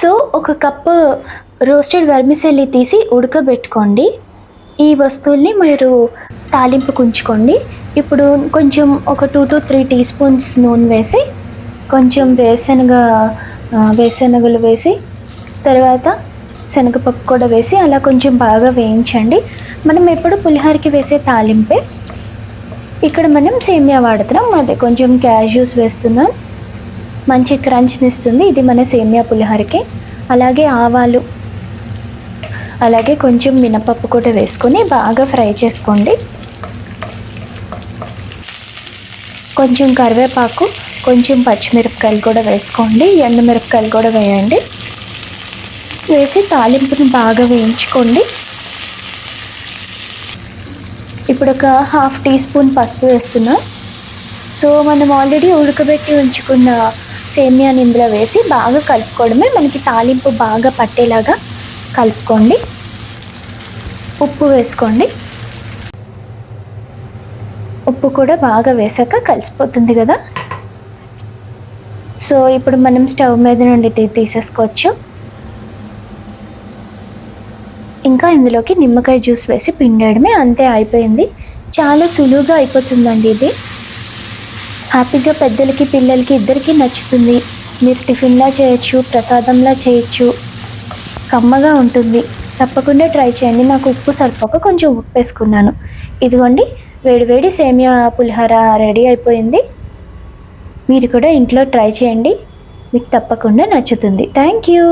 So ఒక cup roasted vermicelli తీసి ఉడకబెట్టుకోండి. ఈ వస్తువుల్ని మీరు తాలింపుకు ఉంచుకోండి. ఇప్పుడు కొంచెం ఒక 2 to 3 టీ స్పూన్స్ నూనె వేసి, కొంచెం వేరుశనగలు వేసి, తర్వాత శనగపప్పు కూడా వేసి అలా కొంచెం బాగా వేయించండి. మనం ఎప్పుడు పులిహోరకి వేసే తాలింపే ఇక్కడ మనం సేమియా వాడుతున్నాం. అదే కొంచెం క్యాష్యూస్ వేస్తున్నాం, మంచి క్రంచ్ని ఇస్తుంది ఇది మన సేమియా పులిహోరకి. అలాగే ఆవాలు, అలాగే కొంచెం మినపప్పు కూడా వేసుకొని బాగా ఫ్రై చేసుకోండి. కొంచెం కరివేపాకు, కొంచెం పచ్చిమిరపకాయలు కూడా వేసుకోండి, ఎండుమిరపకాయలు కూడా వేయండి. వేసి తాలింపుని బాగా వేయించుకోండి. ఇప్పుడు ఒక 1/2 టీ స్పూన్ పసుపు వేస్తున్నాం. సో మనం ఆల్రెడీ ఉడకబెట్టి ఉంచుకున్న సేమియాని ఇందులో వేసి బాగా కలుపుకోవడమే. మనకి తాలింపు బాగా పట్టేలాగా కలుపుకోండి. ఉప్పు వేసుకోండి. ఉప్పు కూడా బాగా వేసాక కలిసిపోతుంది కదా. సో ఇప్పుడు మనం స్టవ్ మీద నుండి తీసేసుకోవచ్చు. ఇంకా ఇందులోకి నిమ్మకాయ జ్యూస్ వేసి పిండేయడమే, అంతే, అయిపోయింది. చాలా సులువుగా అయిపోతుందండి ఇది. హ్యాపీగా పెద్దలకి పిల్లలకి ఇద్దరికీ నచ్చుతుంది. మీరు టిఫిన్లా చేయొచ్చు, ప్రసాదంలా చేయొచ్చు, కమ్మగా ఉంటుంది. తప్పకుండా ట్రై చేయండి. నాకు ఉప్పు సరిపోక కొంచెం ఉప్పు వేసుకున్నాను. ఇదిగోండి, వేడివేడి సేమియా పులిహోర రెడీ అయిపోయింది. మీరు కూడా ఇంట్లో ట్రై చేయండి, మీకు తప్పకుండా నచ్చుతుంది. Thank you.